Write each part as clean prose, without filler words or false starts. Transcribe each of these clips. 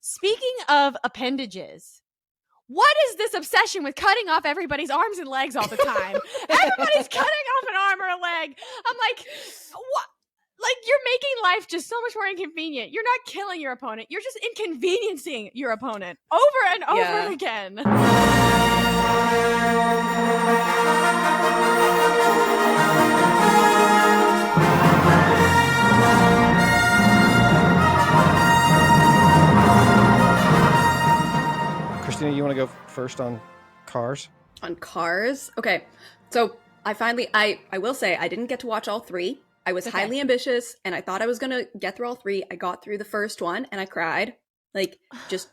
Speaking of appendages, what is this obsession with cutting off everybody's arms and legs all the time? Everybody's cutting off an arm or a leg. I'm like, what? Like, you're making life just so much more inconvenient. You're not killing your opponent. You're just inconveniencing your opponent over and over again. Cristina, you want to go first on Cars? On Cars? Okay. So I will say I didn't get to watch all three. I was highly ambitious and I thought I was going to get through all three. I got through the first one and I cried. Like, just,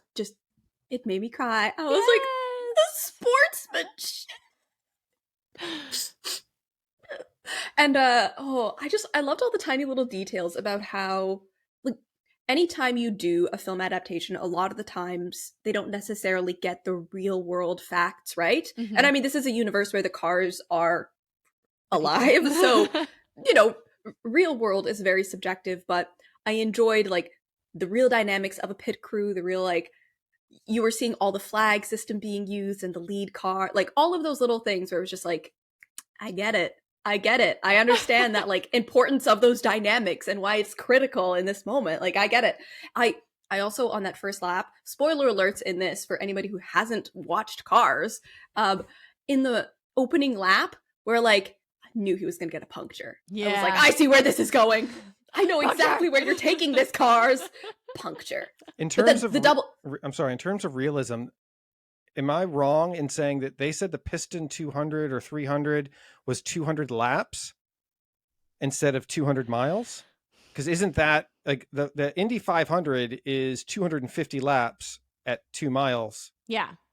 it made me cry. I was like, the sportsmanship. And, I loved all the tiny little details about how, like, anytime you do a film adaptation, a lot of the times they don't necessarily get the real world facts, right? Mm-hmm. And I mean, this is a universe where the cars are alive, so, real world is very subjective, but I enjoyed, like, the real dynamics of a pit crew, the real, like, you were seeing all the flag system being used and the lead car, like, all of those little things where it was just like, I get it. I understand that, like, importance of those dynamics and why it's critical in this moment. Like, I get it. I also, on that first lap, spoiler alerts in this for anybody who hasn't watched Cars, in the opening lap, where, like, I knew he was going to get a puncture. Yeah. I was like, I see where this is going. I know exactly where you're taking this, Cars. Puncture. In terms of in terms of realism, am I wrong in saying that they said the Piston 200 or 300 was 200 laps instead of 200 miles? Because isn't that, like, the Indy 500 is 250 laps at 2 miles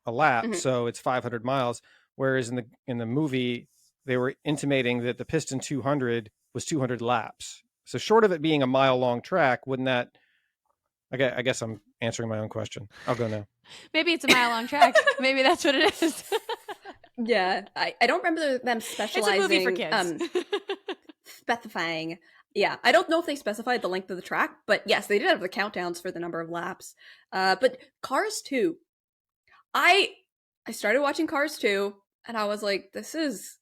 a lap, so it's 500 miles. Whereas in the movie, they were intimating that the Piston 200 was 200 laps. So short of it being a mile-long track, wouldn't that... Okay, I guess I'm answering my own question. I'll go now. Maybe it's a mile-long track. Maybe that's what it is. Yeah, I don't remember them specializing. It's a movie for kids. Specifying. Yeah, I don't know if they specified the length of the track, but yes, they did have the countdowns for the number of laps. But Cars 2. I started watching Cars 2, and I was like, this is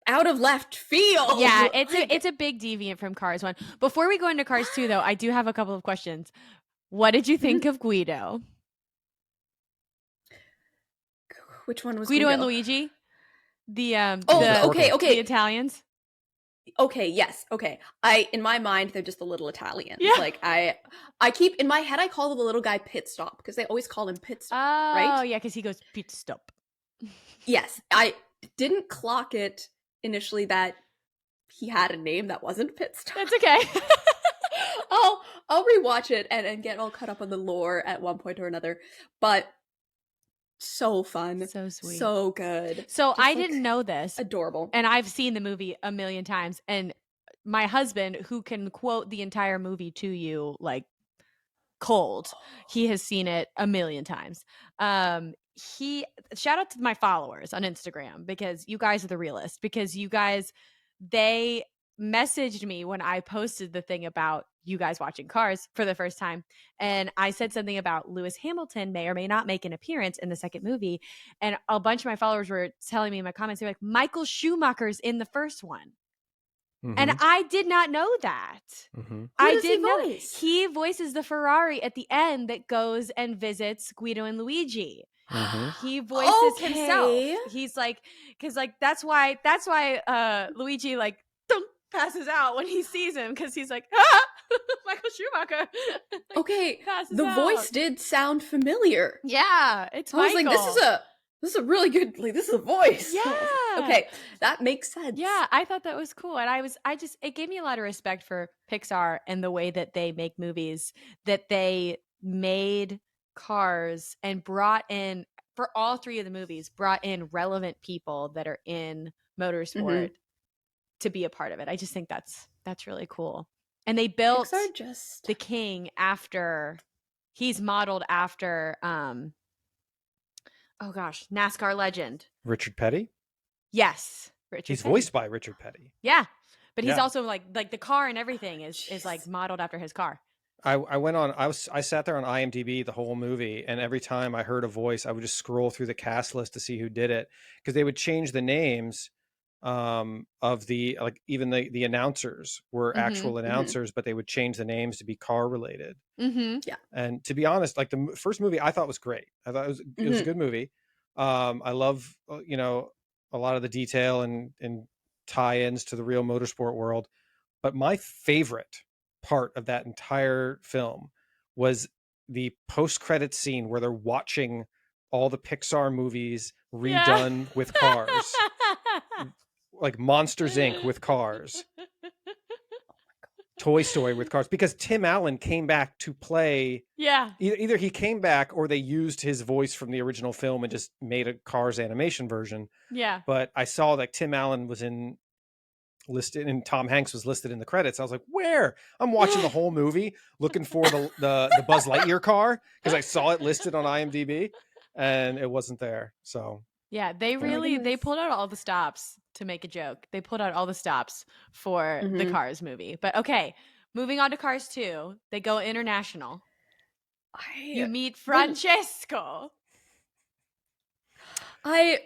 out of left field. Yeah, it's a big deviant from Cars 1. Before we go into Cars 2, though, I do have a couple of questions. What did you think of Guido? Which one was Guido and Luigi? The the Italians? Okay, yes, okay. In my mind, they're just the little Italians. Yeah. Like, I keep, in my head, I call the little guy Pit Stop, because they always call him Pit Stop, right? Oh, yeah, because he goes, Pit Stop. Yes, I didn't clock it initially that he had a name that wasn't Pit Stop. That's okay. I'll rewatch it and get all caught up on the lore at one point or another. But so fun. So sweet. So good. So just, I didn't know this. Adorable. And I've seen the movie a million times. And my husband, who can quote the entire movie to you, like, cold, he has seen it a million times. Shout out to my followers on Instagram, because you guys are the realest, because you guys, they messaged me when I posted the thing about you guys watching Cars for the first time, and I said something about Lewis Hamilton may or may not make an appearance in the second movie, and a bunch of my followers were telling me in my comments, they're like, Michael Schumacher's in the first one. Mm-hmm. And I did not know that. Mm-hmm. I didn't know. He voices the Ferrari at the end that goes and visits Guido and Luigi. Mm-hmm. He voices himself. He's like, because, like, that's why Luigi, like, passes out when he sees him, because he's like, Michael Schumacher. Okay, the voice did sound familiar. Yeah, it's Michael. I was like, this is a really good, like, this is a voice. Yeah. Okay, that makes sense. Yeah, I thought that was cool. And it gave me a lot of respect for Pixar and the way that they make movies, that they made Cars and brought in, for all three of the movies, brought in relevant people that are in motorsport to be a part of it. I just think that's really cool. And they built the King after, he's modeled after, NASCAR legend. Richard Petty? Yes. He's voiced by Richard Petty. Yeah. But he's also like the car and everything is like modeled after his car. I went on. I sat there on IMDb the whole movie, and every time I heard a voice, I would just scroll through the cast list to see who did it, because they would change the names of the, like, even the announcers were Mhm. actual announcers, but they would change the names to be car related. Mhm. Yeah. And to be honest, like the first movie, I thought was great. I thought it was a Hmm. good movie. I love a lot of the detail and tie-ins to the real motorsport world. But my favorite part of that entire film was the post-credit scene where they're watching all the Pixar movies Yeah. redone with cars, like Monsters Inc. with cars, Toy Story with cars, because Tim Allen came back to play. Yeah. Either he came back or they used his voice from the original film and just made a Cars animation version. Yeah. But I saw that Tim Allen was listed and Tom Hanks was listed in the credits. I was like, where? I'm watching the whole movie looking for the Buzz Lightyear car because I saw it listed on IMDb and it wasn't there. So Yeah, they Oh yeah. my really they goodness. pulled out all the stops to make a joke. They pulled out all the stops for the Hmm. Cars movie. But okay, moving on to Cars 2, they go international. I You meet when Francesco. I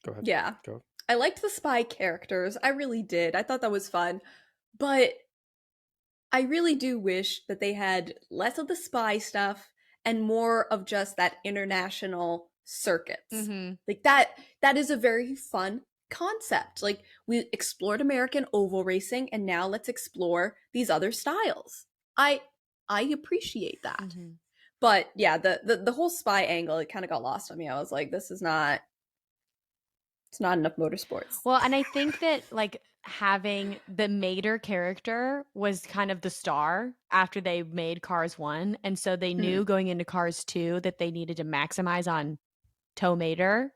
Go ahead. yeah. Go. I liked the spy characters. I really did. I thought that was fun. But I really do wish that they had less of the spy stuff and more of just that international circuits. Mhm. Like that is a very fun concept. Like we explored American oval racing and now let's explore these other styles. I I appreciate that. Mhm. But yeah, the whole spy angle, it kind of got lost on me. I was like, this is not it's not enough motorsports. Well, and I think that like having the Mater character was kind of the star after they made Cars 1, and so they knew Mhm. going into Cars 2 that they needed to maximize on Tow Mater.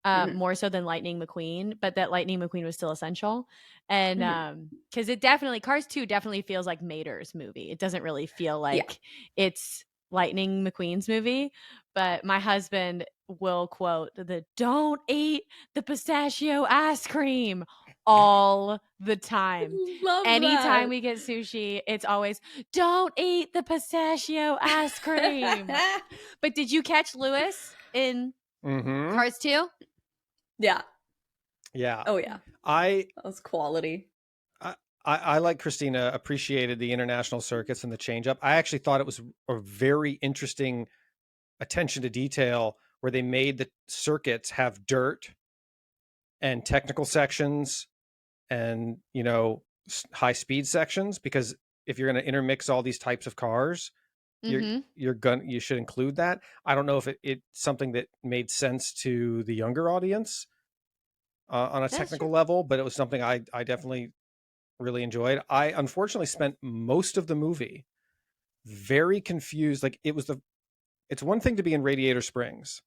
Mhm. More so than Lightning McQueen, but that Lightning McQueen was still essential. And Mhm. because it definitely, Cars 2 definitely feels like Mater's movie. It doesn't really feel Yeah. like it's Lightning McQueen's movie. But my husband will quote the "Don't eat the pistachio ice cream" all the time. I love Anytime that. we get sushi, it's always "Don't eat the pistachio ice cream." But did you catch Lewis in Mm-hmm. Cars 2? Yeah. Yeah. Oh yeah. I That was quality. I like Christina appreciated the international circuits and the change up. I actually thought it was a very interesting attention to detail where they made the circuits have dirt and technical sections and high speed sections, because if you're going to intermix all these types of cars, Mhm. you should include that. I don't know if it's something that made sense to the younger audience on a That's technical true. level, but it was something I definitely really enjoyed. I unfortunately spent most of the movie very confused. Like it's one thing to be in Radiator Springs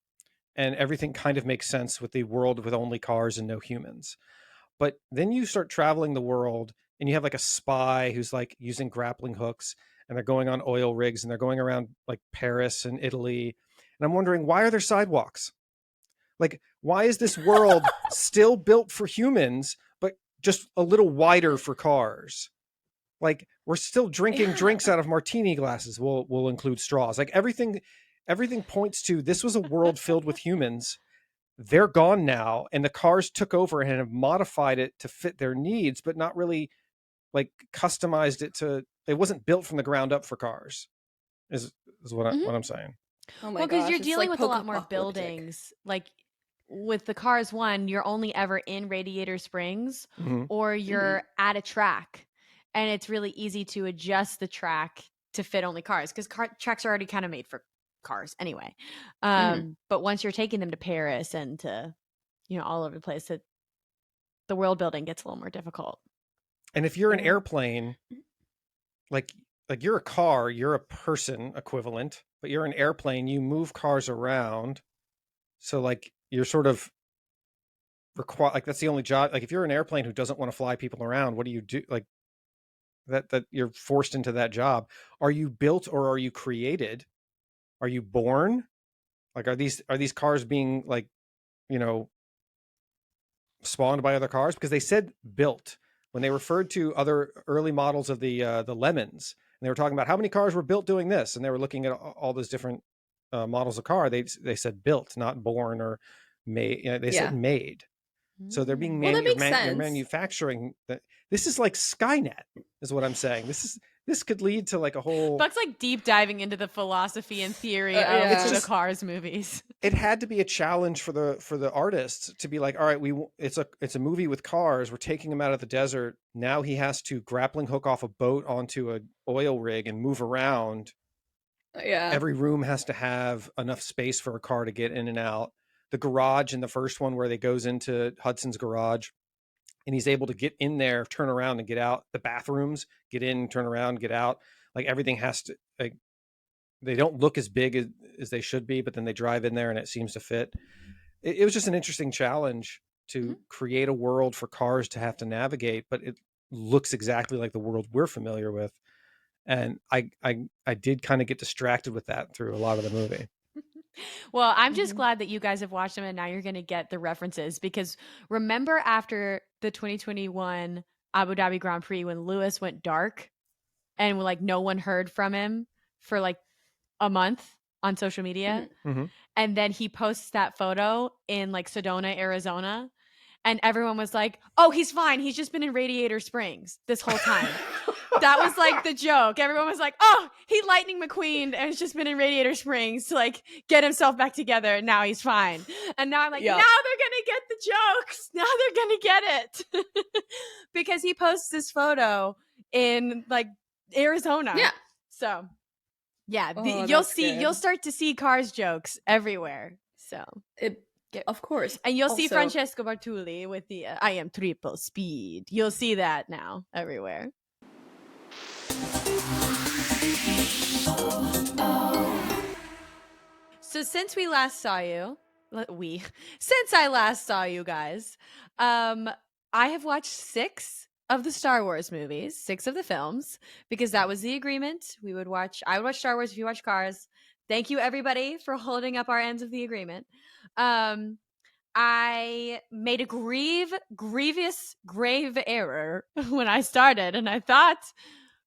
and everything kind of makes sense with the world with only cars and no humans. But then you start traveling the world and you have like a spy who's like using grappling hooks and they're going on oil rigs and they're going around like Paris and Italy. And I'm wondering, why are there sidewalks? Like, why is this world still built for humans, but just a little wider for cars? Like, we're still drinking Yeah. drinks out of martini glasses. We'll include straws. Like everything points to this was a world filled with humans. They're gone now, and the cars took over and have modified it to fit their needs, but not really like customized it to. It wasn't built from the ground up for cars. Is what Mhm. what I'm saying. Oh my Well, because 'cause you're gosh, it's dealing like with a lot more post-apocalyptic. buildings. Like, with the Cars 1, you're only ever in Radiator Springs Mm-hmm. or Hmm. you're at a track, and it's really easy to adjust the track to fit only cars because tracks are already kinda made for cars anyway. Hmm. But once you're taking them to Paris and to, all over the place, the world building gets a little more difficult. And if you're an Yeah. airplane, like you're a car, you're a person equivalent, but you're an airplane. You move cars around, so like you're sort of require, like that's the only job. Like if you're an airplane who doesn't want to fly people around, what do you do? Like that you're forced into that job. Are you built or are you created? Are you born? Like are these cars being like, you know, spawned by other cars? Because they said built when they referred to other early models of the Lemons, they were talking about how many cars were built doing this, and they were looking at all those different models of car. They said built, not born or made. You know, they said made. So they're being Well, that makes they're sense. manufacturing that. This is like Skynet, is what I'm saying. This could lead to like a whole. Buck's like deep diving into the philosophy and theory of yeah. the Cars movies. It had to be a challenge for the artists to be like, all right, it's a movie with cars. We're taking him out of the desert. Now he has to grappling hook off a boat onto an oil rig and move around. Yeah. Every room has to have enough space for a car to get in and out. The garage in the first one where they goes into Hudson's garage and he's able to get in there, turn around and get out. The bathrooms, get in, turn around, get out. Like everything has to, like, they don't look as big as they should be, but then they drive in there and it seems to fit. It was just an interesting challenge to create a world for cars to have to navigate, but it looks exactly like the world we're familiar with. And I did kind of get distracted with that through a lot of the movie. Well, I'm just glad that you guys have watched them and now you're going to get the references, because remember after the 2021 Abu Dhabi Grand Prix when Lewis went dark and like no one heard from him for like a month on social media. Mm-hmm. And then he posts that photo in like Sedona, Arizona. And everyone was like, oh, he's fine. He's just been in Radiator Springs this whole time. That was like the joke. Everyone was like, oh, he Lightning McQueen and has just been in Radiator Springs to like get himself back together. And now he's fine. And now I'm like, now they're going to get the jokes. Now they're going to get it. Because he posts this photo in like Arizona. Yeah. So yeah, good. you'll start to see Cars jokes everywhere. So of course. And you'll see Francesco Bartoli with the I am triple speed. You'll see that now everywhere. So since we last saw you, since I last saw you guys, I have watched 6 of the Star Wars movies, 6 of the films, because that was the agreement. I would watch Star Wars if you watch Cars. Thank you everybody for holding up our ends of the agreement. I made a grievous, grave error when I started, and I thought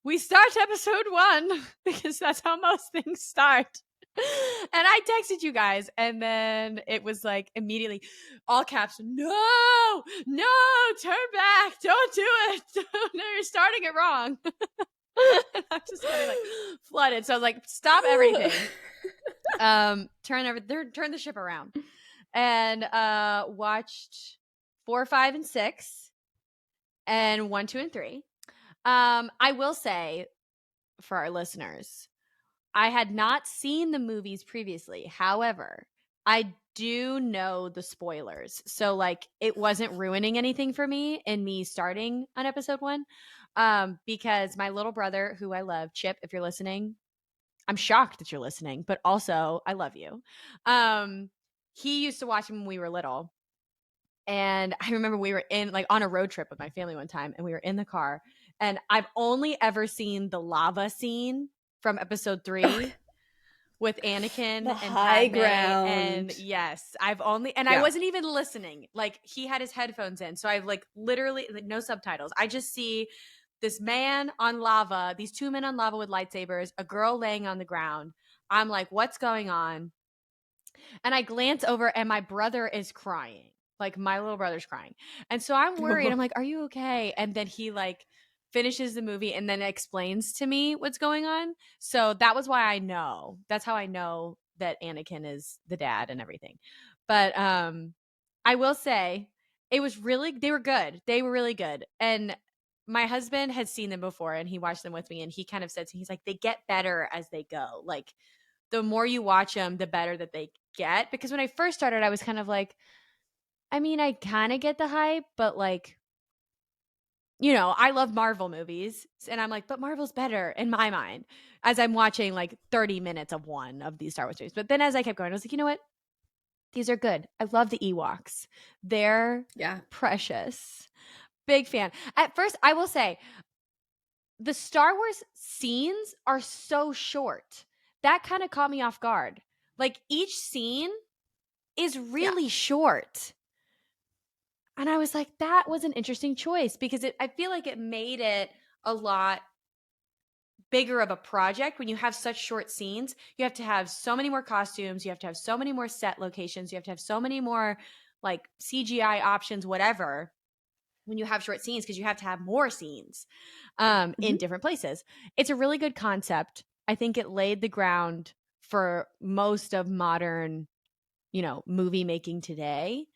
we start episode 1 because that's how most things start. And I texted you guys, and then it was like immediately all caps, no, turn back, don't do it. No, you're starting it wrong. And I'm just getting like flooded. So I was like, stop everything. Turn the ship around. And watched 4, 5, and 6, and 1, 2, and 3. I will say for our listeners, I had not seen the movies previously. However, I do know the spoilers. So like it wasn't ruining anything for me in me starting on episode 1. Because my little brother, who I love, Chip, if you're listening, I'm shocked that you're listening, but also I love you. He used to watch them when we were little. And I remember we were on a road trip with my family one time, and we were in the car, and I've only ever seen the lava scene from episode 3 with Anakin the and high Padme. ground. And yes, I wasn't even listening. Like he had his headphones in. So I've like literally no subtitles. I just see this man on lava, these 2 men on lava with lightsabers, a girl laying on the ground. I'm like, what's going on? And I glance over and my brother is crying. Like my little brother's crying. And so I'm worried. I'm like, are you okay? And then he like finishes the movie and then explains to me what's going on. So that was why I know. That's how I know that Anakin is the dad and everything. But I will say they were good. They were really good. And my husband had seen them before and he watched them with me, and he kind of said to me, he's like, they get better as they go. Like the more you watch them, the better that they get. Because when I first started, I was kind of like, I mean, I kind of get the hype, but like, you know, I love Marvel movies. And I'm like, but Marvel's better in my mind as I'm watching like 30 minutes of one of these Star Wars movies. But then as I kept going, I was like, you know what? These are good. I love the Ewoks. They're precious. Big fan. At first, I will say, the Star Wars scenes are so short. That kind of caught me off guard. Like each scene is really short. And I was like, that was an interesting choice because I feel like it made it a lot bigger of a project, when you have such short scenes, you have to have so many more costumes, you have to have so many more set locations, you have to have so many more like CGI options, whatever, when you have short scenes, because you have to have more scenes in different places. It's a really good concept. I think it laid the ground for most of modern, movie making today.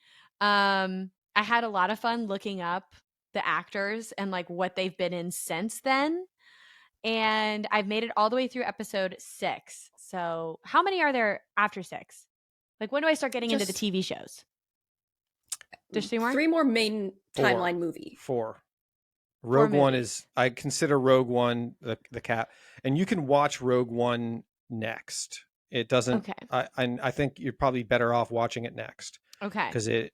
I had a lot of fun looking up the actors and like what they've been in since then. And I've made it all the way through episode 6. So how many are there after 6? Like, when do I start getting into the Just TV shows? There's 3 more? 3 more main Four. timeline movie. 4. 4 Rogue One movies. is, I consider Rogue One the cap, and you can watch Rogue One next. It doesn't. Okay. I think you're probably better off watching it next Okay. because it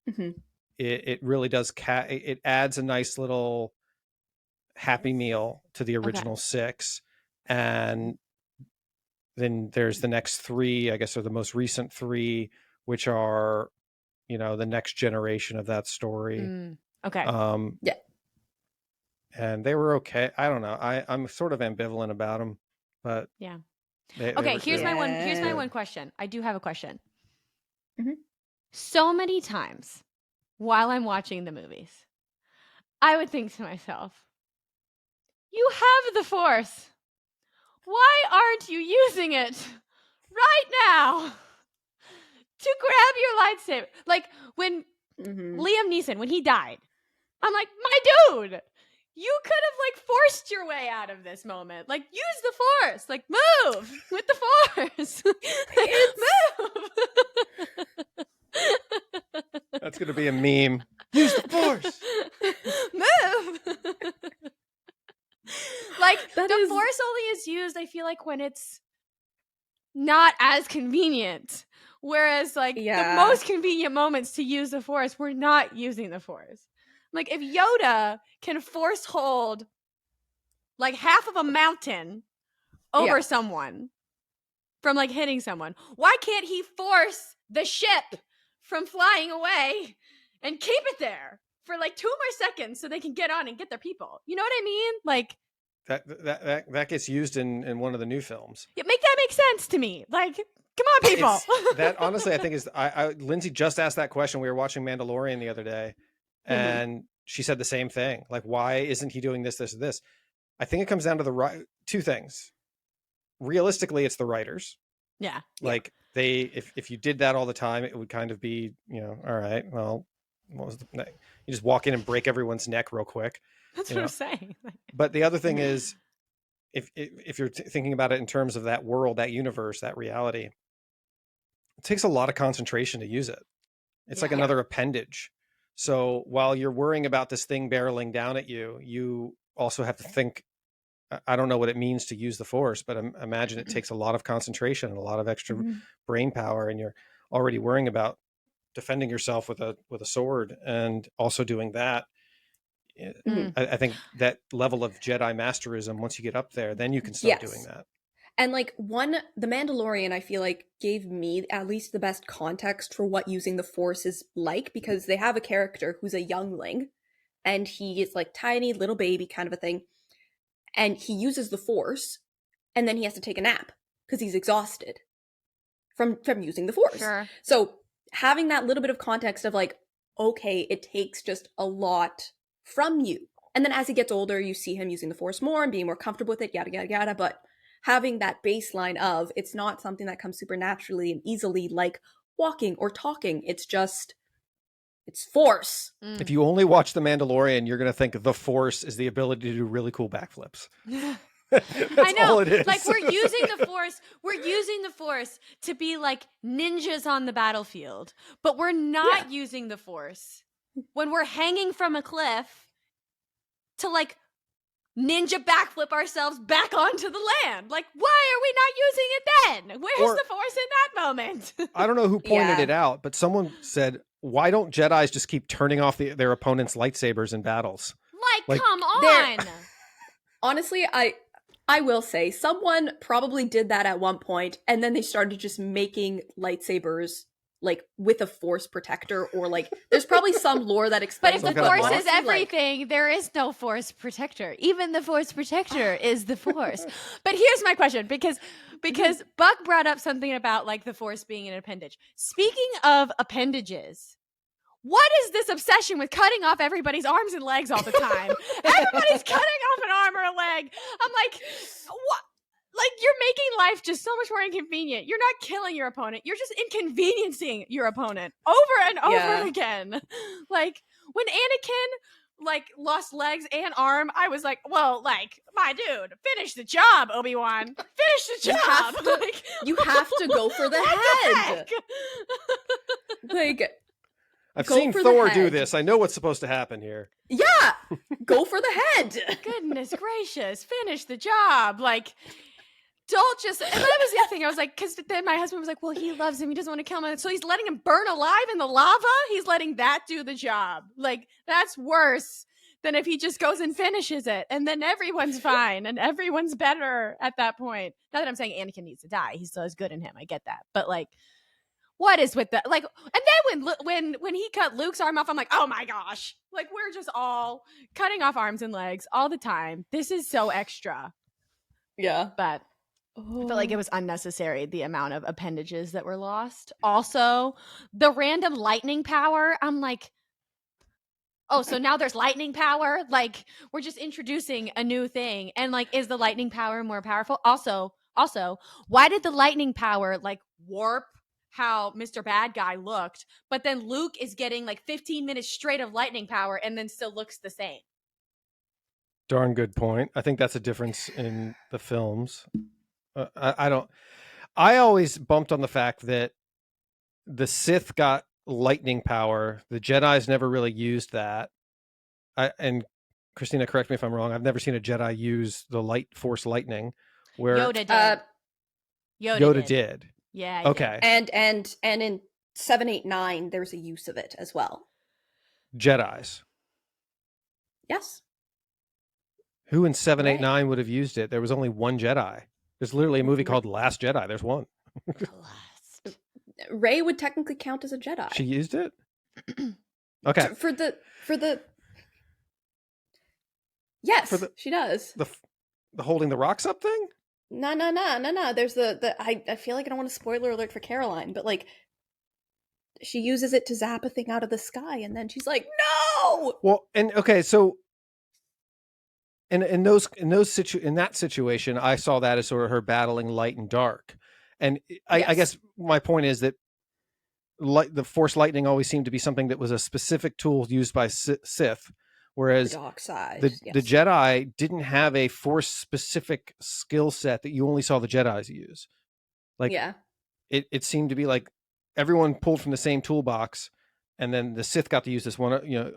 really does. It adds a nice little happy meal to the original 6, and then there's the next 3, I guess, are the most recent 3, which are, the next generation of that story. Okay. Yeah. And they were okay. I don't know. I'm sort of ambivalent about them, but yeah. Okay, here's my one question. I do have a question. Mhm. So many times while I'm watching the movies, I would think to myself, you have the Force. Why aren't you using it right now to grab your lightsaber? Like when Liam Neeson, when he died, I'm like, my dude, you could have like forced your way out of this moment. Like, use the Force. Like, move with the Force. Move. That's going to be a meme. Use the Force. Move. Like, the Force only is used, I feel like, when it's not as convenient. Whereas, like, the most convenient moments to use the Force, we're not using the Force. Like, if Yoda can force hold like half of a mountain over someone from like hitting someone, why can't he force the ship from flying away and keep it there for like 2 more seconds so they can get on and get their people? You know what I mean? Like, that gets used in one of the new films. Yeah, make that make sense to me. Like, come on, people. That honestly, I think is Lindsay just asked that question. We were watching Mandalorian the other day, and she said the same thing. Like, why isn't he doing this, this, or this? I think it comes down to the 2 things. Realistically, it's the writers. Yeah. Like if you did that all the time, it would kind of be, all right, well, what was you just walk in and break everyone's neck real quick. That's what I'm saying. But the other thing is, if you're thinking about it in terms of that world, that universe, that reality, it takes a lot of concentration to use it. It's like another appendage. So while you're worrying about this thing barreling down at you, you also have to think, I don't know what it means to use the Force, but imagine it takes a lot of concentration and a lot of extra brain power, and you're already worrying about defending yourself with a sword and also doing that. I think that level of Jedi masterism, once you get up there, then you can start doing that. And like The Mandalorian, I feel like gave me at least the best context for what using the Force is like, because they have a character who's a youngling and he is like tiny little baby kind of a thing. And he uses the Force and then he has to take a nap because he's exhausted from using the Force. Sure. So having that little bit of context of like, okay, it takes just a lot from you. And then as he gets older, you see him using the Force more and being more comfortable with it, yada, yada, yada. But having that baseline of it's not something that comes super naturally and easily like walking or talking. It's Force. If you only watch The Mandalorian, you're going to think the Force is the ability to do really cool backflips. I know. All it is. Like, we're using the Force. We're using the Force to be like ninjas on the battlefield, but we're not using the Force when we're hanging from a cliff to like ninja backflip ourselves back onto the land. Like, why are we not using it then? Where's the Force in that moment? I don't know who pointed it out, but someone said, why don't Jedis just keep turning off their opponents' lightsabers in battles? Like come on. Honestly, I will say someone probably did that at one point, and then they started just making lightsabers like with a Force protector, or like there's probably some lore that But explains. if Some the kind of Force buff? is everything, there is no Force protector. Even the Force protector is the Force. But here's my question, because Buck brought up something about like the Force being an appendage. Speaking of appendages, what is this obsession with cutting off everybody's arms and legs all the time? Everybody's cutting off an arm or a leg. I'm like, what? Like, you're making life just so much more inconvenient. You're not killing your opponent. You're just inconveniencing your opponent over and over again. Like, when Anakin, like, lost legs and arm, I was like, well, like, my dude, finish the job, Obi-Wan. Finish the job. You have to go for the head. Like, I've go seen for the Thor do head. this. I know what's supposed to happen here. yeah, go for the head. Goodness gracious, finish the job. Like, don't just, and that was the other thing. I was like, because then my husband was like, well, he loves him. He doesn't want to kill him. So he's letting him burn alive in the lava. He's letting that do the job. Like, that's worse than if he just goes and finishes it. And then everyone's fine and everyone's better at that point. Not that I'm saying Anakin needs to die. He still has good in him. I get that. But like, what is with that? Like, and then when he cut Luke's arm off, I'm like, oh my gosh. Like, we're just all cutting off arms and legs all the time. This is so extra. Yeah. But I felt like it was unnecessary, the amount of appendages that were lost. Also, the random lightning power. I'm like, oh, so now there's lightning power? Like, we're just introducing a new thing. And like, is the lightning power more powerful? Also, why did the lightning power like warp how Mr. Bad Guy looked, but then Luke is getting like 15 minutes straight of lightning power and then still looks the same? Darn good point. I think that's a difference in the films. I always bumped on the fact that the Sith got lightning power. The Jedi's never really used that. And Christina, correct me if I'm wrong. I've never seen a Jedi use the light force lightning. Where Yoda did. Yoda did. Yeah. Okay. And in 789, there's a use of it as well. Jedi's. Yes. Who in 789 would have used it? There was only one Jedi. There's literally a movie called Last Jedi. There's one. Rey would technically count as a Jedi. She used it? Okay. For the Yes, she does. The holding the rocks up thing? No. There's the I feel like I don't want to spoiler alert for Caroline, but like she uses it to zap a thing out of the sky and then she's like, "No!" Well, and okay, so in that situation, I saw that as sort of her battling light and dark. And I guess my point is that the Force lightning always seemed to be something that was a specific tool used by Sith, whereas the dark side. The Jedi didn't have a Force specific skill set that you only saw the Jedis use. Like, it seemed to be like everyone pulled from the same toolbox, and then the Sith got to use this one,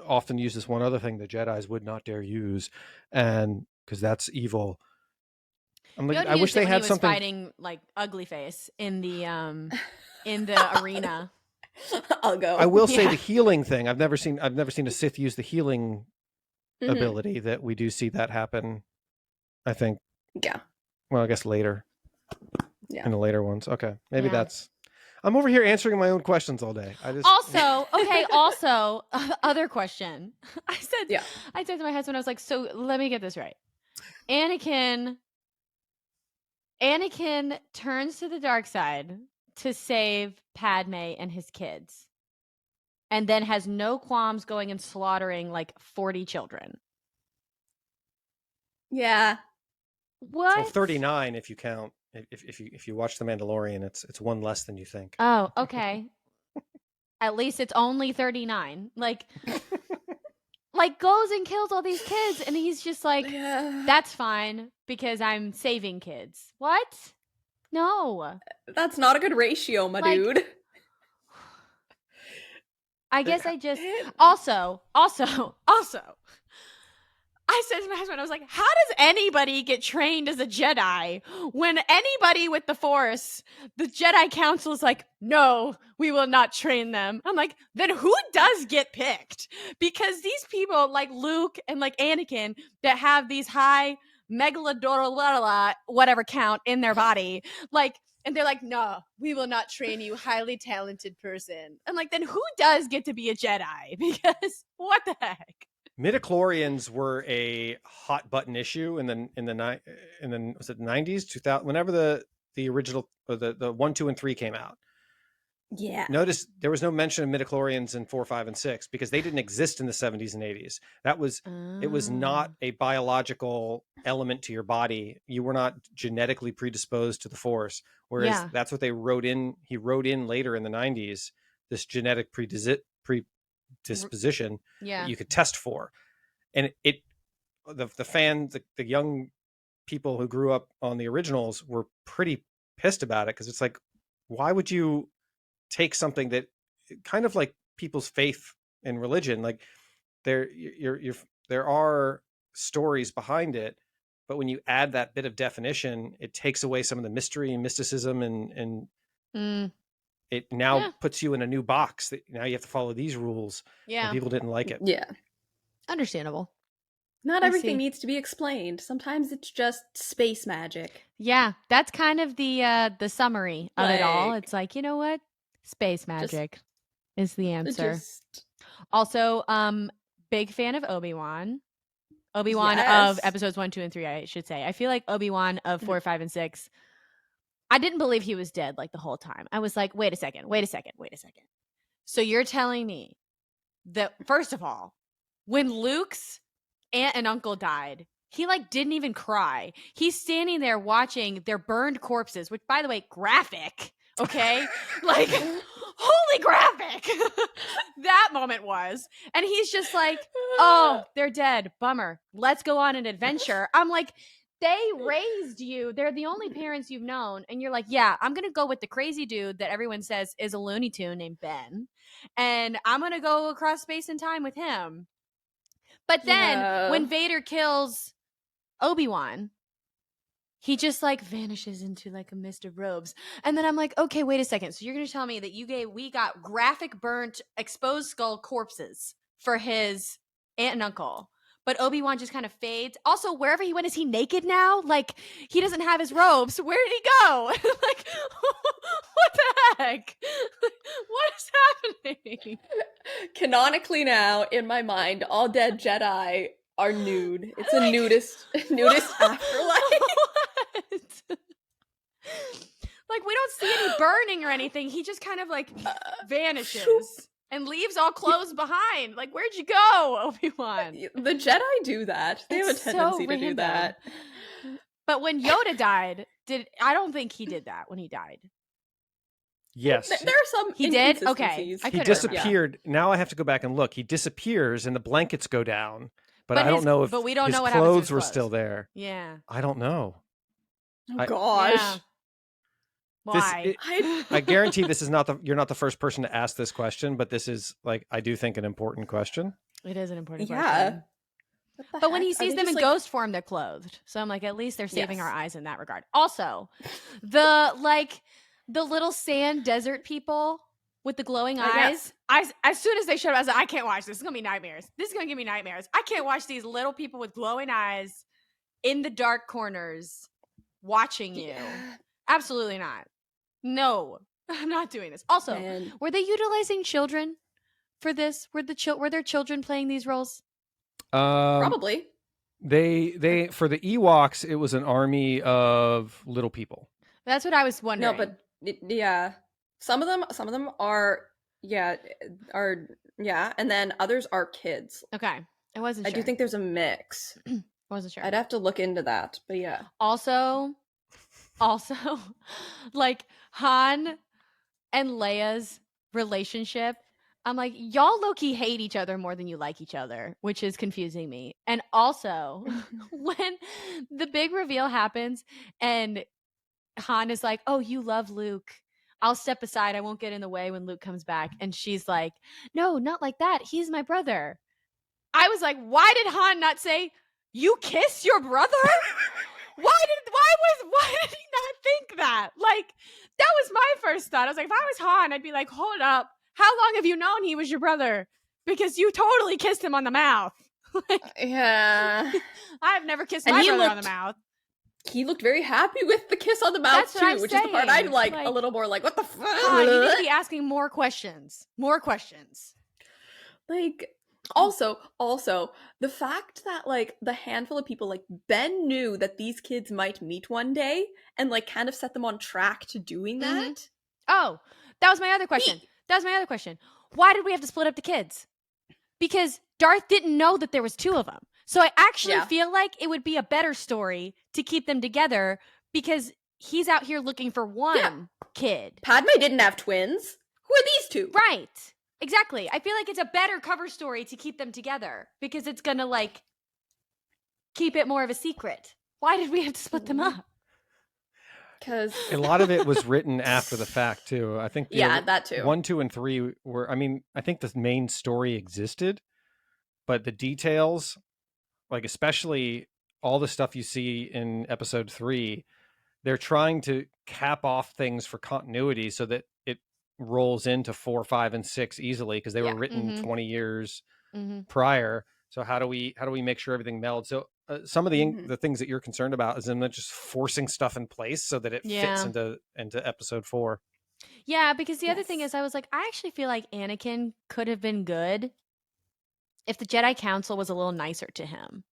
often use this one other thing the Jedis would not dare use, and because that's evil. I'm like, I wish they had something fighting like Ugly Face in the arena. I'll go. I will say the healing thing. I've never seen a Sith use the healing ability that we do see that happen. I think. Yeah. Well, I guess later. Yeah. In the later ones. Okay, maybe that's. I'm over here answering my own questions all day. Also, other question. I said to my husband, I was like, so let me get this right. Anakin turns to the dark side to save Padme and his kids, and then has no qualms going and slaughtering like 40 children. Yeah. What? Well, 39 if you count. If you watch The Mandalorian, it's one less than you think. Oh, okay. At least it's only 39. Like goes and kills all these kids, and he's just like, that's fine because I'm saving kids. What? No. That's not a good ratio, my dude. I guess I just also I said to my husband, I was like, how does anybody get trained as a Jedi when anybody with the Force, the Jedi Council is like, no, we will not train them. I'm like, then who does get picked? Because these people like Luke and like Anakin that have these high megalodorala, whatever count in their body, like And they're like, no, we will not train you, highly talented person. I'm like, then who does get to be a Jedi? Because what the heck? Midichlorians were a hot button issue in the was it 90s, 2000, whenever the original or the 1, 2, and 3 came out. Yeah. Notice there was no mention of midichlorians in 4, 5, and 6 because they didn't exist in the 70s and 80s. It was not a biological element to your body. You were not genetically predisposed to the Force. Whereas that's what they wrote in. He wrote in later in the 90s, this genetic predisposition that you could test for. And the young people who grew up on the originals were pretty pissed about it because it's like, why would you take something that kind of like people's faith and religion, like there are stories behind it, but when you add that bit of definition, it takes away some of the mystery and mysticism and it now puts you in a new box that now you have to follow these rules. And people didn't like it. Yeah. Understandable. Not everything needs to be explained. Sometimes it's just space magic. Yeah, that's kind of the summary of it all. It's like, you know what? Space magic is the answer. Also, big fan of Obi-Wan. Obi-Wan of episodes 1, 2, and 3, I should say. I feel like Obi-Wan of 4, 5, and 6. I didn't believe he was dead like the whole time. I was like, wait a second. So you're telling me that, first of all, when Luke's aunt and uncle died, he like didn't even cry. He's standing there watching their burned corpses, which, by the way, graphic. Okay, like holy graphic. That moment was, and he's just like, oh, they're dead, bummer, let's go on an adventure. I'm like, they raised you, they're the only parents you've known, and you're like, yeah, I'm gonna go with the crazy dude that everyone says is a Looney Tune named Ben, and I'm gonna go across space and time with him. But then when Vader kills Obi-Wan, he just like vanishes into like a mist of robes. And then I'm like, okay, wait a second. So you're going to tell me that we got graphic burnt exposed skull corpses for his aunt and uncle, but Obi-Wan just kind of fades. Also, wherever he went, is he naked now? Like, he doesn't have his robes. Where did he go? Like, what the heck? What is happening? Canonically now, in my mind, all dead Jedi are nude. It's a nudist afterlife. Like, we don't see any burning or anything. He just kind of like vanishes and leaves all clothes behind. Like, where'd you go, Obi-Wan? The Jedi do that. They have a tendency to do that. But when Yoda died, I don't think he did that when he died. Yes. There are some he did? Okay. He disappeared. Now I have to go back and look. He disappears and the blankets go down. But I don't know if we don't his know what clothes were still there. Yeah. I don't know. Oh, gosh. Yeah. Why? I guarantee this is you're not the first person to ask this question, but this is like, I do think an important question. It is an important question. But when he sees them in ghost form, they're clothed. So I'm like, at least they're saving our eyes in that regard. Also, the little sand desert people with the glowing eyes. As soon as they showed up, I was like, I can't watch this. This is going to be nightmares. This is going to give me nightmares. I can't watch these little people with glowing eyes in the dark corners watching you. Absolutely not. No, I'm not doing this. Also, were they utilizing children for this? Were there children playing these roles? Probably. They for the Ewoks, it was an army of little people. That's what I was wondering. No, but some of them are and then others are kids. Okay, I wasn't sure. I do think there's a mix. I wasn't sure. I'd have to look into that, but yeah. Also, like Han and Leia's relationship, I'm like, y'all low-key hate each other more than you like each other, which is confusing me. And also, when the big reveal happens and Han is like, oh, you love Luke, I'll step aside, I won't get in the way when Luke comes back. And she's like, no, not like that, he's my brother. I was like, why did Han not say, you kiss your brother? Why did he not think that? Like, that was my first thought. I was like, if I was Han, I'd be like, hold up, how long have you known he was your brother? Because you totally kissed him on the mouth. Like, yeah. I've never kissed my brother on the mouth. he looked very happy with the kiss on the mouth That's too, what I'm which is the part I'm saying. like, a Like, little more like, what the come on, you need to fuck? be asking more questions. More questions. Like, also, the fact that like the handful of people, like Ben knew that these kids might meet one day and like kind of set them on track to doing that. Oh, that was my other question. Why did we have to split up the kids? Because Darth didn't know that there was two of them. So I actually Yeah. feel like it would be a better story to keep them together because he's out here looking for one kid. Padme didn't have twins. Who are these two? Right. Exactly. I feel like it's a better cover story to keep them together because it's going to like keep it more of a secret. Why did we have to split them up? Because A lot of it was written after the fact too. I think that too. 1, 2, and 3 were. I mean, I think the main story existed, but the details, like especially all the stuff you see in episode 3, they're trying to cap off things for continuity so that it rolls into 4, 5, and 6 easily because they were written 20 years prior. So how do we make sure everything melds? So some of the things that you're concerned about is them just forcing stuff in place so that it fits into episode 4. Yeah, because the other thing is I was like, I actually feel like Anakin could have been good if the Jedi Council was a little nicer to him.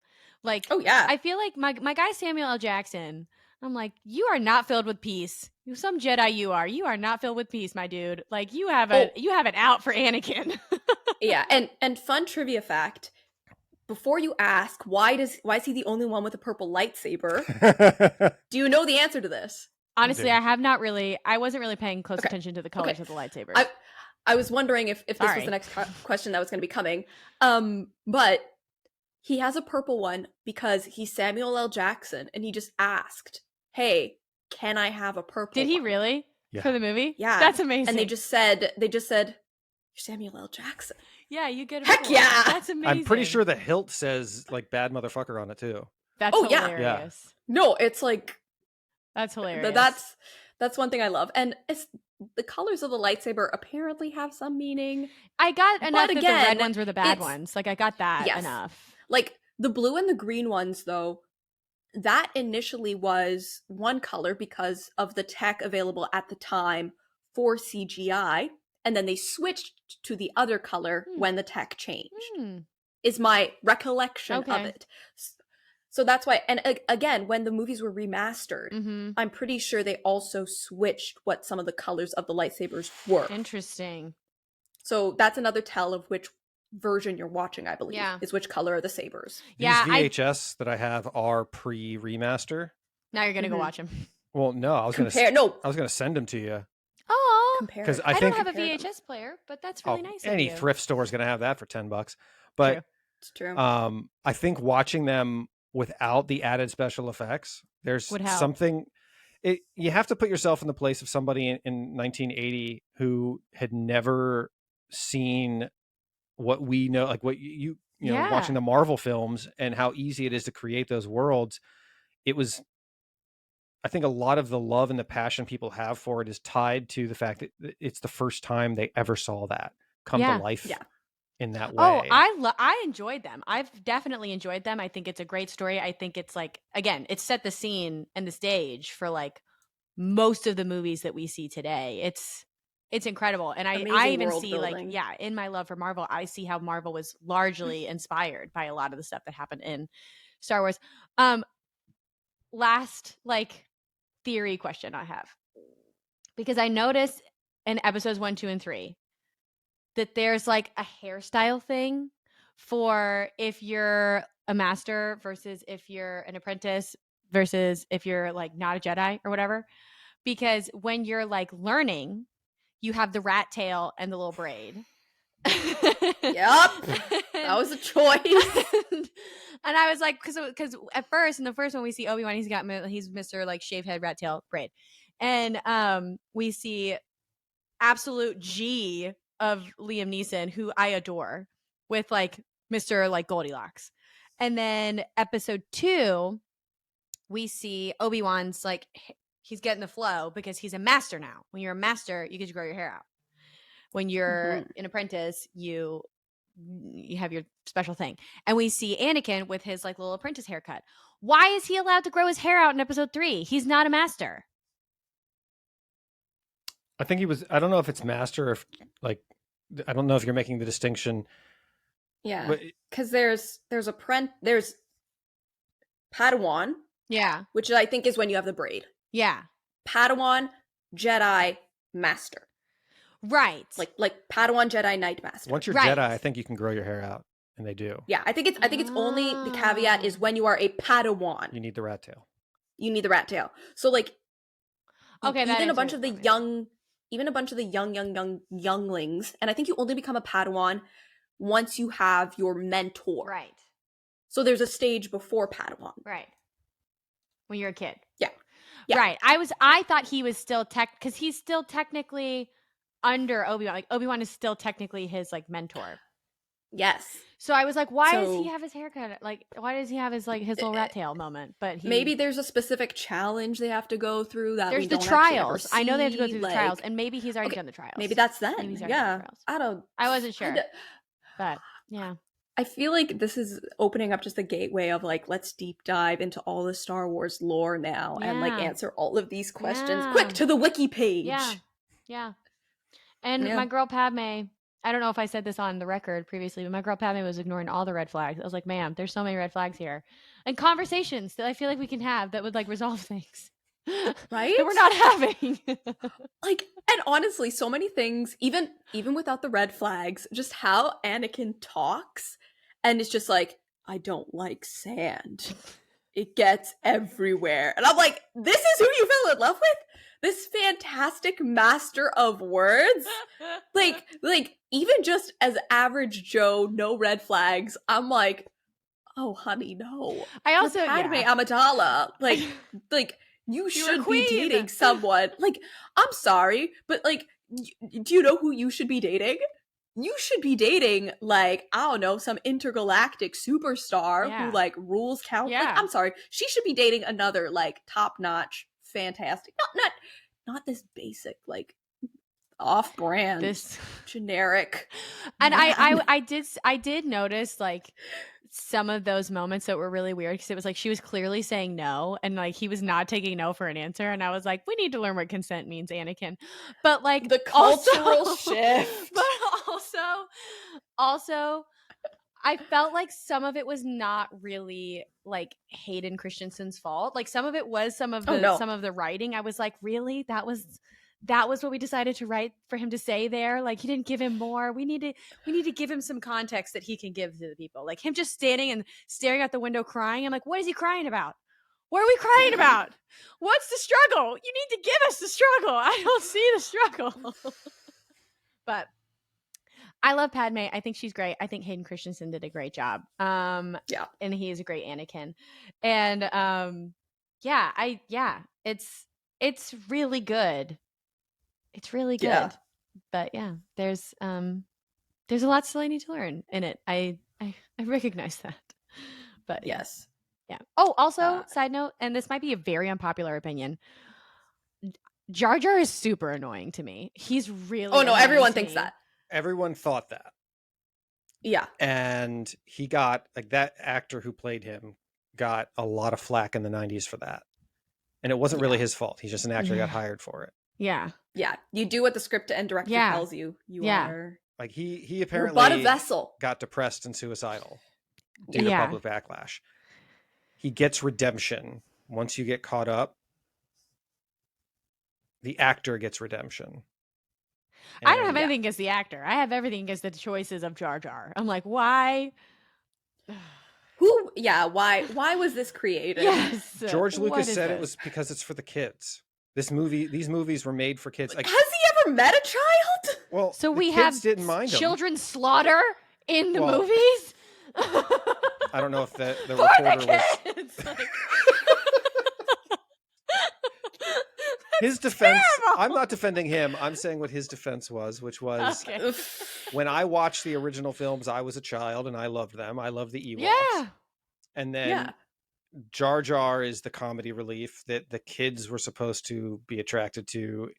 Like, Oh yeah. I feel like my guy Samuel L. Jackson, I'm like, you are not filled with peace. You some Jedi you are. You are not filled with peace, my dude. Like you have an out for Anakin. Yeah, and fun trivia fact. Before you ask why is he the only one with a purple lightsaber, do you know the answer to this? Honestly, I wasn't really paying close attention to the colors of the lightsabers. I was wondering if this was the next question that was going to be coming. But he has a purple one because he's Samuel L. Jackson, and he just asked, "Hey, can I have a purple?" Did he really? Yeah. For the movie? Yeah, that's amazing. And they just said, "You're Samuel L. Jackson." Yeah, you get a Heck yeah! That's amazing. I'm pretty sure the hilt says like "bad motherfucker" on it too. That's hilarious. Yeah. No, it's like that's hilarious. That's one thing I love, and it's the colors of the lightsaber apparently have some meaning. I got enough that the red ones were the bad ones. Like I got that enough. Like the blue and the green ones, though, that initially was one color because of the tech available at the time for CGI, and then they switched to the other color when the tech changed. Is my recollection of it. So that's why, and again, when the movies were remastered, I'm pretty sure they also switched what some of the colors of the lightsabers were. Interesting. So that's another tell of which version you're watching, I believe, is which color are the sabers. These VHS that I have are pre-remaster. Now you're gonna go watch them. Well, no, I was gonna send them to you. Oh, because I don't have a VHS player, but that's really nice. Any thrift store is gonna have that for $10. But it's true. I think watching them without the added special effects, there's something. You have to put yourself in the place of somebody in 1980 who had never seen what we know, like what you know, watching the Marvel films and how easy it is to create those worlds. It was, I think, a lot of the love and the passion people have for it is tied to the fact that it's the first time they ever saw that come to life. Yeah. In that way. Oh, I enjoyed them. I've definitely enjoyed them. I think it's a great story. I think it's like, again, it set the scene and the stage for like most of the movies that we see today. It's incredible. And I even see building. Like, in my love for Marvel, I see how Marvel was largely inspired by a lot of the stuff that happened in Star Wars. Last like theory question I have, because I noticed in episodes 1, 2, and 3 that there's like a hairstyle thing for if you're a master versus if you're an apprentice versus if you're like not a Jedi or whatever. Because when you're like learning, you have the rat tail and the little braid. Yep. That was a choice. And I was like, because at first, in the first one, we see Obi-Wan, he's Mr. like shaved head, rat tail, braid. And we see absolute G of Liam Neeson, who I adore, with like Mr. like Goldilocks. And then episode 2, we see Obi-Wan's like, he's getting the flow because he's a master now. When you're a master, you get to grow your hair out. When you're an apprentice, you you have your special thing. And we see Anakin with his like little apprentice haircut. Why is he allowed to grow his hair out in episode 3? He's not a master. I think he was. I don't know if it's master or if like. I don't know if you're making the distinction. Yeah, But because there's Padawan, Yeah. which I think is when you have the braid. Yeah. Padawan, Jedi, Master. Right. Like Padawan, Jedi, Knight, Master. once you're Right. Jedi, I think you can grow your hair out, and they do. Yeah, I think it's only the caveat is when you are a Padawan. You need the rat tail. You need the rat tail. So like, Okay, that even a bunch answers of the it for me. younglings, and I think you only become a Padawan once you have your mentor. Right. So there's a stage before Padawan. Right. When you're a kid. Yeah. Yeah. Right. I thought he was still because he's still technically under Obi-Wan. Like Obi-Wan is still technically his like mentor. Yes. So I was like, why does So- he have his haircut? Like, why does he have his like his little rat tail moment? But Maybe there's a specific challenge they have to go through that there's we the don't actually ever trials. I know they have to go see, through the like- trials, and maybe he's already Okay, done the trials. Maybe that's then. Maybe he's already done the Yeah. trials. I don't. I wasn't sure, d- but yeah. I feel like this is opening up just a gateway of like, let's deep dive into all the Star Wars lore now and like Yeah. answer all of these questions. Yeah. Quick to the wiki page. Yeah. Yeah. And Yeah. my girl Padme, I don't know if I said this on the record previously, but my girl Padme was ignoring all the red flags. I was like, ma'am, there's so many red flags here. And conversations that I feel like we can have that would like resolve things. Right? That we're not having. Like, and honestly, so many things, even without the red flags, just how Anakin talks, and it's just like, I don't like sand. It gets everywhere. And I'm like, this is who you fell in love with? This fantastic master of words? Like even just as average Joe, no red flags, I'm like, oh honey, no. I also Padme yeah. Amidala, like you should be queen. dating someone. Like, I'm sorry, but like, do you know who you should be dating? You should be dating, like, I don't know, some intergalactic superstar Yeah. who like rules count. Yeah. Like, I'm sorry, she should be dating another like top notch, fantastic, not this basic like off-brand, This generic. and man. I did notice like some of those moments that were really weird because it was like she was clearly saying no and like he was not taking no for an answer, and I was like, we need to learn what consent means, Anakin. But like the cultural also, shift. but also I felt like some of it was not really like Hayden Christensen's fault. Like some of it was some of the writing. I was like, really? That was what we decided to write for him to say there. Like he didn't give him more. We need to give him some context that he can give to the people. Like him just standing and staring out the window crying. I'm like, what is he crying about? What are we crying about? What's the struggle? You need to give us the struggle. I don't see the struggle. But I love Padme. I think she's great. I think Hayden Christensen did a great job. Yeah. And he is a great Anakin. And it's really good. It's really good. Yeah. But yeah, there's a lot still I need to learn in it. I recognize that. But Yes. yeah. Oh, also, side note, and this might be a very unpopular opinion. Jar Jar is super annoying to me. He's really Oh no, annoying everyone to thinks me. that. Everyone thought that. Yeah. And he got, like, that actor who played him got a lot of flack in the 90s for that. And it wasn't really his fault. He's just an actor who got hired for it. Yeah. Yeah. You do what the script and director Yeah. tells you. You Yeah. are Like, he you're apparently but a vessel. got depressed and suicidal due to Yeah. public backlash. He gets redemption. Once you get caught up, the actor gets redemption. I don't have And anything against the actor. I have everything against the choices of Jar Jar. I'm like, why? Why was this created? Yes. George What Lucas is said it this? was because it's for the kids. These movies were made for kids. Like, Has he ever met a child? well, So the we kids have didn't mind him. children slaughter in the Well, movies. I don't know if the For reporter the was kids. Like, his defense. terrible. I'm not defending him. I'm saying what his defense was, which was okay. when I watched the original films, I was a child and I loved them. I loved the Ewoks. Yeah. And then Yeah. Jar Jar is the comedy relief that the kids were supposed to be attracted to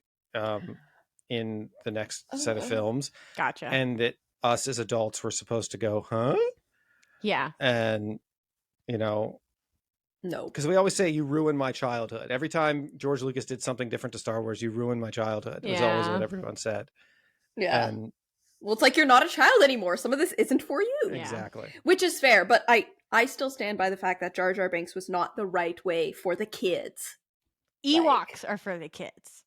in the next set of films. Gotcha. And that us as adults were supposed to go, huh? Yeah. And, no. because we always say you ruined my childhood. Every time George Lucas did something different to Star Wars, you ruined my childhood. It was always what everyone said. Yeah. And well, it's like you're not a child anymore. Some of this isn't for you. Exactly. Which is fair, but I still stand by the fact that Jar Jar Binks was not the right way for the kids. Ewoks are for the kids.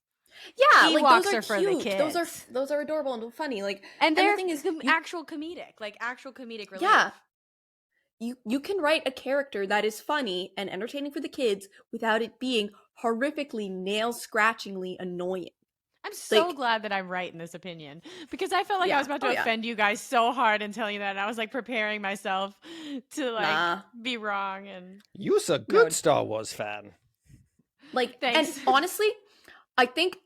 Yeah, Ewoks like those are for the cute. kids. Those are adorable and funny. Like, and they're the thing is, actual comedic relief. Yeah. You can write a character that is funny and entertaining for the kids without it being horrifically nail-scratchingly annoying. I'm so glad that I'm right in this opinion, because I felt like I was about to offend you guys so hard in telling you that, and I was like preparing myself to be wrong. And you's a good Star Wars fan. Like, thanks. And honestly, I think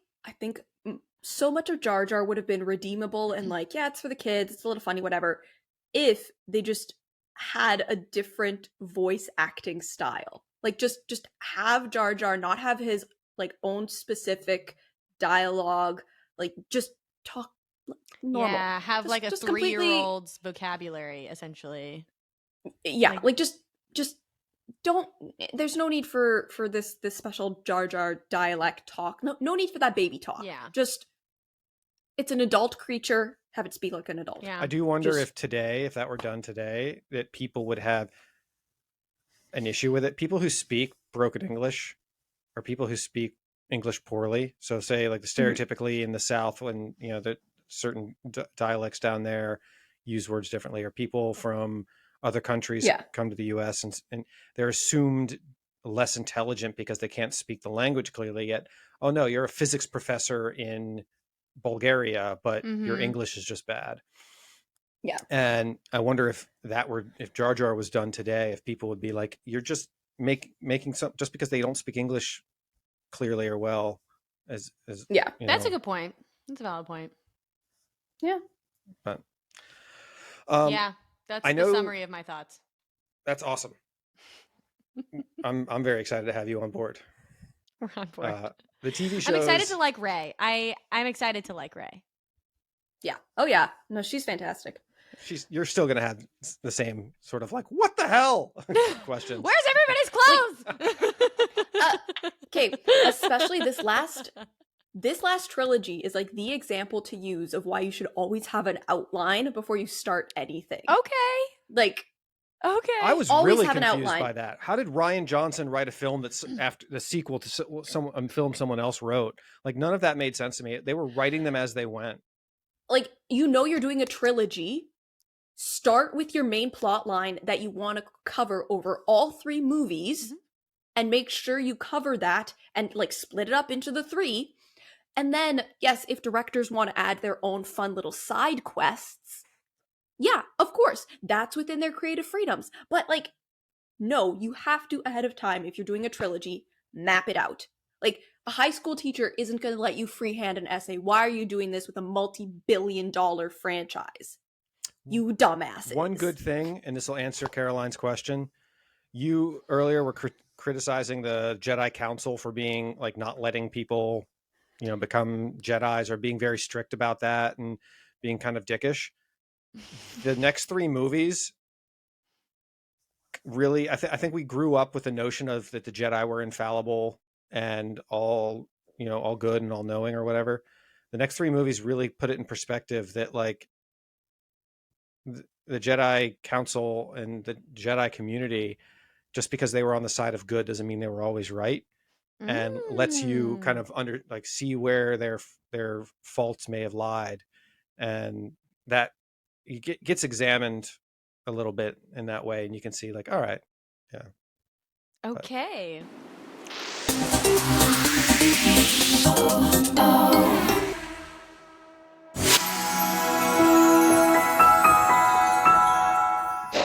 so much of Jar Jar would have been redeemable and like, yeah, it's for the kids, it's a little funny, whatever, if they just had a different voice acting style. Like, just have Jar Jar not have his like own specific dialogue, like just talk normal. Yeah, have like a 3-year-old's vocabulary, essentially. Yeah, like just don't. There's no need for this special Jar Jar dialect talk. No need for that baby talk. Yeah, just it's an adult creature. Have it speak like an adult. Yeah. I do wonder if that were done today, that people would have an issue with it. People who speak broken English, or people who speak English poorly. So say like stereotypically in the South, when the certain dialects down there use words differently, or people from other countries come to the US and they're assumed less intelligent because they can't speak the language clearly. Yet, oh no, you're a physics professor in Bulgaria, but your English is just bad. Yeah. And I wonder if Jar Jar was done today, if people would be like, you're just making some, just because they don't speak English clearly or well, as that's a good point. That's a valid point. Yeah. But that's the summary of my thoughts. That's awesome. I'm very excited to have you on board. We're on board. The TV shows. I'm excited to like Rey. I'm excited to like Rey. Yeah. Oh yeah. No, she's fantastic. You're still gonna have the same sort of like, what the hell questions. Where's everybody's clothes? Okay, especially this last trilogy is like the example to use of why you should always have an outline before you start anything. Okay. Like, okay. I was really confused by that. How did Rian Johnson write a film that's after the sequel to a film someone else wrote? Like, none of that made sense to me. They were writing them as they went. Like, you're doing a trilogy. Start with your main plot line that you want to cover over all 3 movies, and make sure you cover that and like split it up into the 3. And then, yes, if directors want to add their own fun little side quests, yeah, of course, that's within their creative freedoms. But like, no, you have to, ahead of time, if you're doing a trilogy, map it out. Like, a high school teacher isn't going to let you freehand an essay. Why are you doing this with a multi-billion-dollar franchise? You dumbasses. One good thing, and this will answer Caroline's question. You earlier were criticizing the Jedi Council for being like not letting people, become Jedis, or being very strict about that and being kind of dickish. The next 3 movies, really, I think we grew up with the notion of that the Jedi were infallible and all good and all knowing or whatever. The next 3 movies really put it in perspective that like the Jedi Council and the Jedi community, just because they were on the side of good doesn't mean they were always right, and lets you kind of see where their faults may have lied, and that gets examined a little bit in that way, and you can see like, all right, yeah, okay. But...